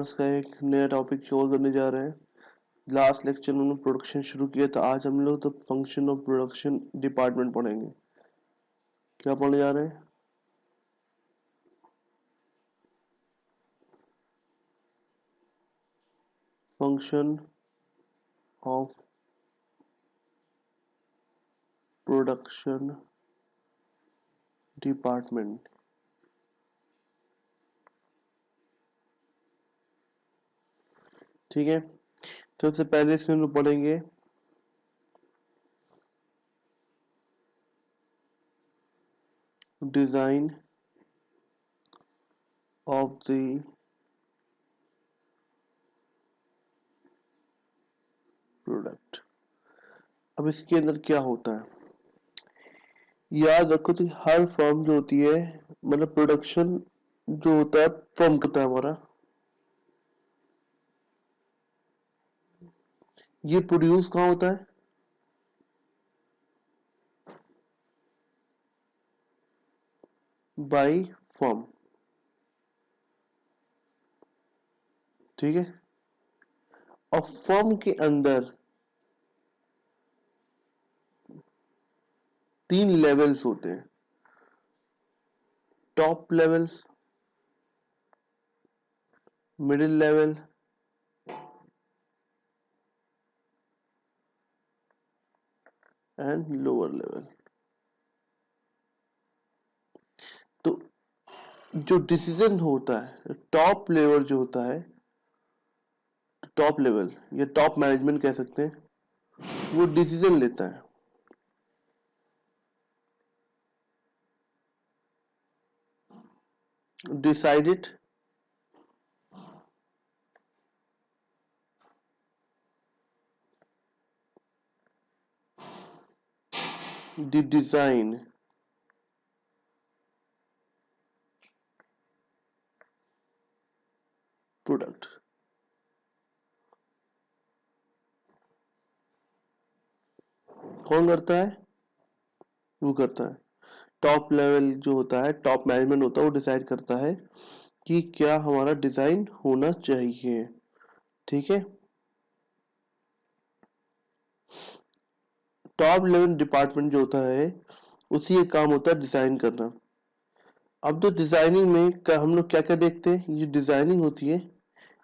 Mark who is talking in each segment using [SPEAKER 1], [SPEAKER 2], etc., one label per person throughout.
[SPEAKER 1] Commerce का एक नया टॉपिक शो करने जा रहे हैं। लास्ट लेक्चर में हमने प्रोडक्शन शुरू किया था, आज हम लोग तो फंक्शन ऑफ प्रोडक्शन डिपार्टमेंट पढ़ेंगे। क्या पढ़ने जा रहे हैं? Function of production department. ठीक है, तो सबसे पहले इसमें हम लोग पढ़ेंगे डिजाइन ऑफ द प्रोडक्ट। अब इसके अंदर क्या होता है याद रखो, तो हर फर्म जो होती है, मतलब प्रोडक्शन जो होता है फर्म होता है हमारा, ये प्रोड्यूस कहाँ होता है? By firm. ठीक है, और फर्म के अंदर 3 लेवल्स होते हैं। Top levels, middle level and lower level. तो जो डिसीजन होता है टॉप लेवल जो होता है, टॉप लेवल या टॉप मैनेजमेंट कह सकते हैं, वो डिसीजन लेता है। Decided the design product. कौन करता है? वो करता है टॉप लेवल जो होता है, टॉप मैनेजमेंट होता है, वो डिसाइड करता है कि क्या हमारा डिजाइन होना चाहिए। ठीक है, टॉप लेवल डिपार्टमेंट जो होता है उसी का काम होता है डिजाइन करना। अब तो डिजाइनिंग में हम लोग क्या क्या देखते हैं, ये डिजाइनिंग होती है,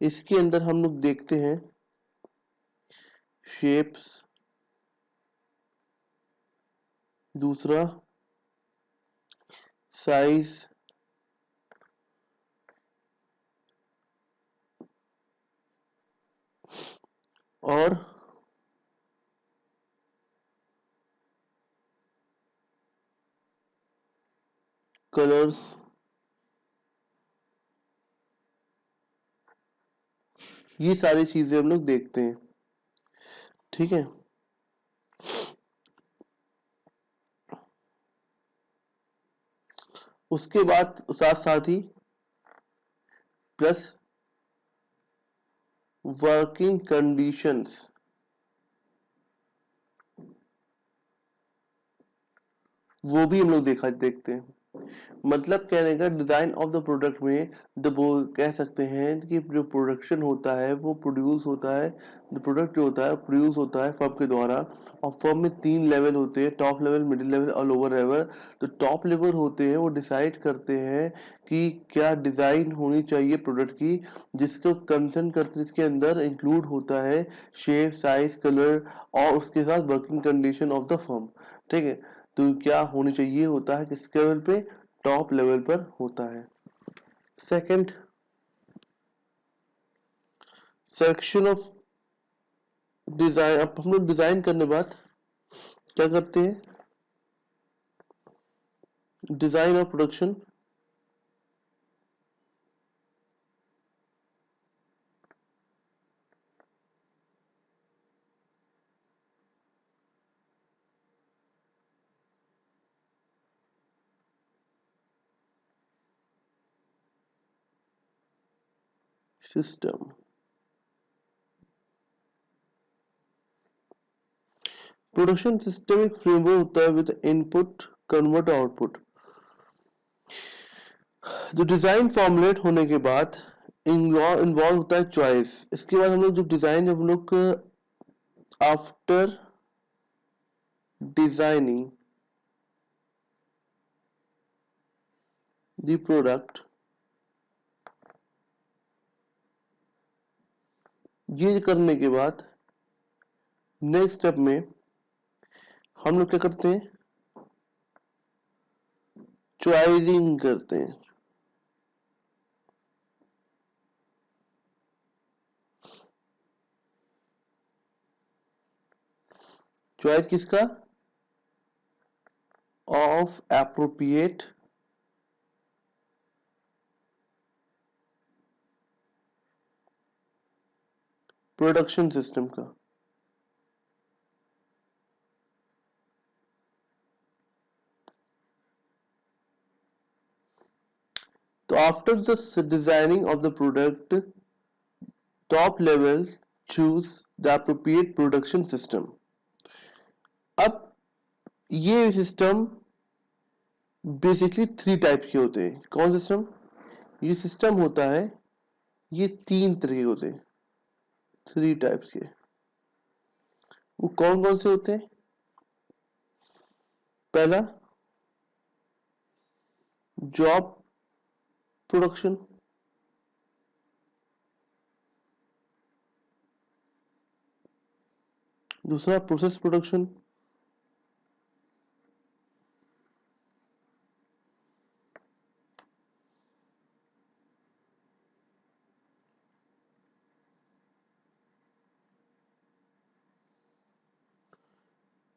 [SPEAKER 1] इसके अंदर हम लोग देखते हैं शेप्स, दूसरा साइज, और कलर्स। ये सारी चीजें हम लोग देखते हैं। ठीक है, उसके बाद साथ साथ ही प्लस वर्किंग कंडीशंस, वो भी हम लोग देखते हैं। मतलब कहने का डिजाइन ऑफ द प्रोडक्ट में वो कह सकते हैं कि जो प्रोडक्शन होता है वो प्रोड्यूस होता है, जो प्रोडक्ट जो होता है प्रोड्यूस होता है फर्म के द्वारा। और फर्म में 3 लेवल होते हैं, टॉप लेवल, मिडिल लेवल और लोअर लेवल। तो टॉप लेवल होते हैं वो डिसाइड करते हैं कि क्या डिजाइन होनी चाहिए प्रोडक्ट की, जिसको कंसर्न करते, इसके अंदर इंक्लूड होता है शेप, साइज, कलर और उसके साथ working condition of the firm. ठीक है, तो क्या होनी चाहिए होता है किस लेवल पे? टॉप लेवल पर होता है। Second, section of design. अब हम लोग डिजाइन करने बाद क्या करते हैं? डिजाइन और प्रोडक्शन। सिस्टम, प्रोडक्शन सिस्टम एक फ्रेमवर्क होता है विद इनपुट, कन्वर्ट, आउटपुट। जो डिजाइन फॉर्मुलेट होने के बाद इन्वॉल्व होता है चॉइस। इसके बाद हम लोग जब डिजाइन हम लोग आफ्टर डिजाइनिंग द प्रोडक्ट, ये करने के बाद नेक्स्ट स्टेप में हम लोग क्या करते हैं, चॉइसिंग करते हैं। चॉइस किसका, ऑफ एप्रोप्रिएट प्रोडक्शन सिस्टम का। तो after the designing of the product, top level choose the appropriate production system. अब ये सिस्टम बेसिकली 3 टाइप के होते हैं। कौन सिस्टम, ये सिस्टम होता है, ये 3 तरह के होते हैं, 3 टाइप्स के। वो कौन कौन से होते हैं, पहला जॉब प्रोडक्शन, दूसरा प्रोसेस प्रोडक्शन,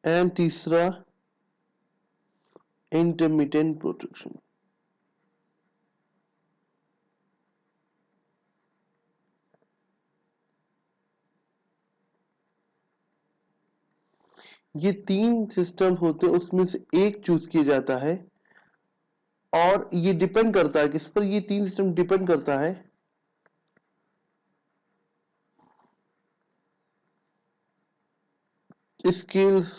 [SPEAKER 1] एंड तीसरा इंटरमीडिएट प्रोडक्शन। ये 3 सिस्टम होते हैं, उसमें से एक चूज किया जाता है। और ये डिपेंड करता है किस पर, ये 3 सिस्टम डिपेंड करता है स्किल्स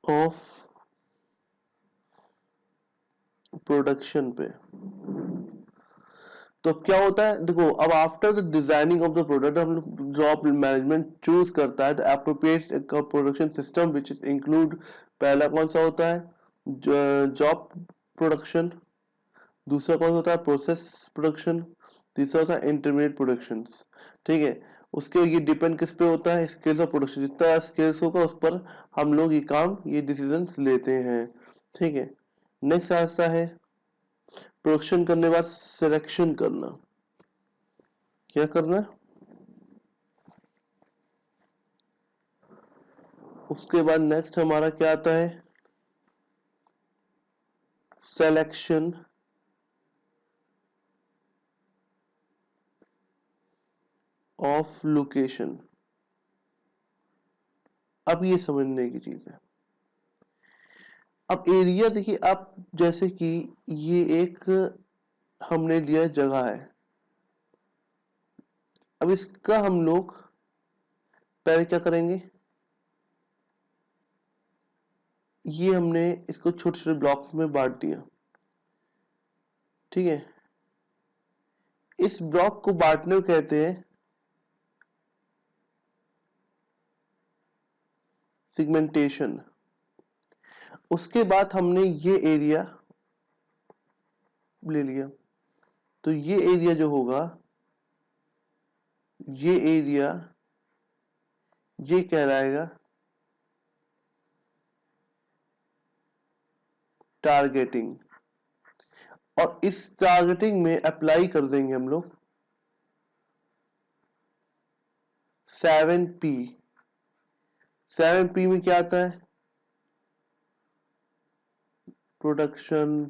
[SPEAKER 1] ऑफ प्रोडक्शन पे। तो क्या होता है, देखो अब after the designing of the product हम लोग जॉब मैनेजमेंट चूज करता है the appropriate production system which is include. पहला कौन सा होता है, जॉब प्रोडक्शन, दूसरा कौन सा होता है, प्रोसेस प्रोडक्शन, तीसरा होता है इंटरमीडिएट प्रोडक्शन। ठीक है, उसके ये डिपेंड किस पे होता है, स्किल्स ऑफ प्रोडक्शन। जितना स्किल्स होगा उस पर हम लोग ये काम, ये डिसीजंस लेते हैं। ठीक है, नेक्स्ट आता है प्रोडक्शन करने के बाद सिलेक्शन करना। क्या करना, उसके बाद नेक्स्ट हमारा क्या आता है, सिलेक्शन ऑफ लोकेशन। अब ये समझने की चीज है। अब एरिया देखिए, आप जैसे कि ये एक हमने लिया जगह है, अब इसका हम लोग पहले क्या करेंगे, ये हमने इसको छोटे छोटे ब्लॉक में बांट दिया। ठीक है, इस ब्लॉक को बांटने को कहते हैं सेगमेंटेशन। उसके बाद हमने ये एरिया ले लिया, तो ये एरिया जो होगा, ये एरिया ये कहलाएगा टारगेटिंग। और इस टारगेटिंग में अप्लाई कर देंगे हम लोग 7P। 7P में क्या आता है, production,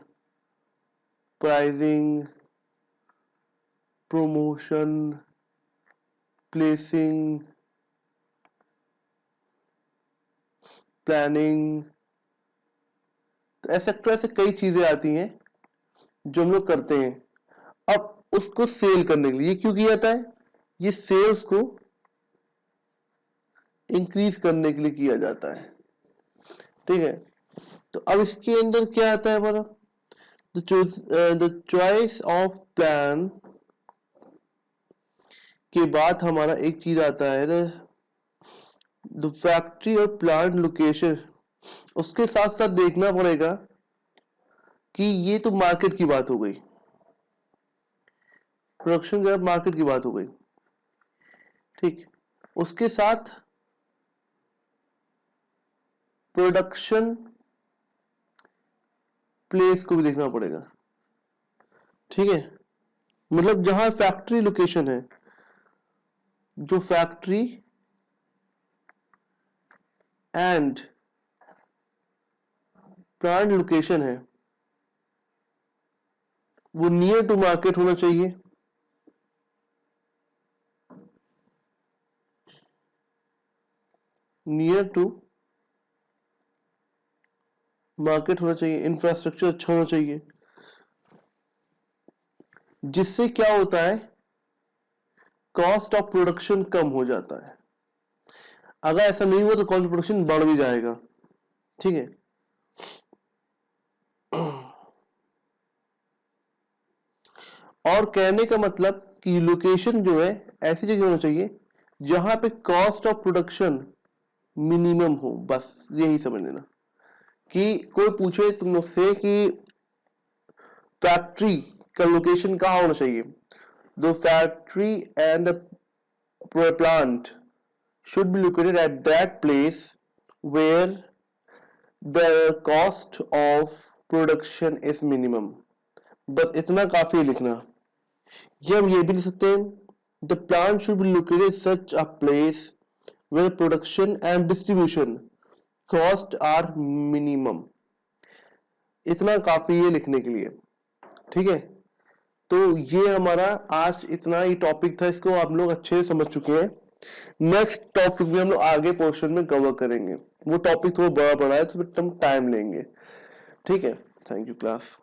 [SPEAKER 1] pricing, promotion, placing, planning, तो ऐसे कई चीजें आती हैं जो हम लोग करते हैं। अब उसको सेल करने के लिए क्यों किया जाता है, ये सेल्स को इंक्रीज करने के लिए किया जाता है। ठीक है, तो अब इसके अंदर क्या आता है हमारा, द चॉइस ऑफ प्लान के बाद हमारा एक चीज आता है द फैक्ट्री और प्लांट लोकेशन। उसके साथ साथ देखना पड़ेगा कि ये तो मार्केट की बात हो गई, प्रोडक्शन के बाद मार्केट की बात हो गई, ठीक। उसके साथ प्रोडक्शन प्लेस को भी देखना पड़ेगा, ठीक है। मतलब जहां फैक्ट्री लोकेशन है, जो फैक्ट्री एंड प्लांट लोकेशन है वो नियर टू मार्केट होना चाहिए, नियर टू मार्केट होना चाहिए, इंफ्रास्ट्रक्चर अच्छा होना चाहिए, जिससे क्या होता है, कॉस्ट ऑफ प्रोडक्शन कम हो जाता है। अगर ऐसा नहीं हुआ तो कॉस्ट ऑफ प्रोडक्शन बढ़ भी जाएगा, ठीक है। और कहने का मतलब कि लोकेशन जो है ऐसी जगह होना चाहिए जहां पे कॉस्ट ऑफ प्रोडक्शन मिनिमम हो, बस यही समझ लेना। कि कोई पूछे तुम लोग से कि फैक्ट्री का लोकेशन कहाँ होना चाहिए, the factory and plant should be located at that place where the cost of production is minimum। बस इतना काफी लिखना। ये हम ये भी लिख सकते हैं, the plant should be located such a place where production and distribution cost are minimum। इतना काफी है लिखने के लिए, ठीक है। तो ये हमारा आज इतना ही टॉपिक था, इसको आप लोग अच्छे से समझ चुके हैं। नेक्स्ट टॉपिक भी हम लोग आगे पोर्शन में कवर करेंगे, वो टॉपिक थोड़ा बड़ा है तो हम टाइम लेंगे, ठीक है। Thank you class.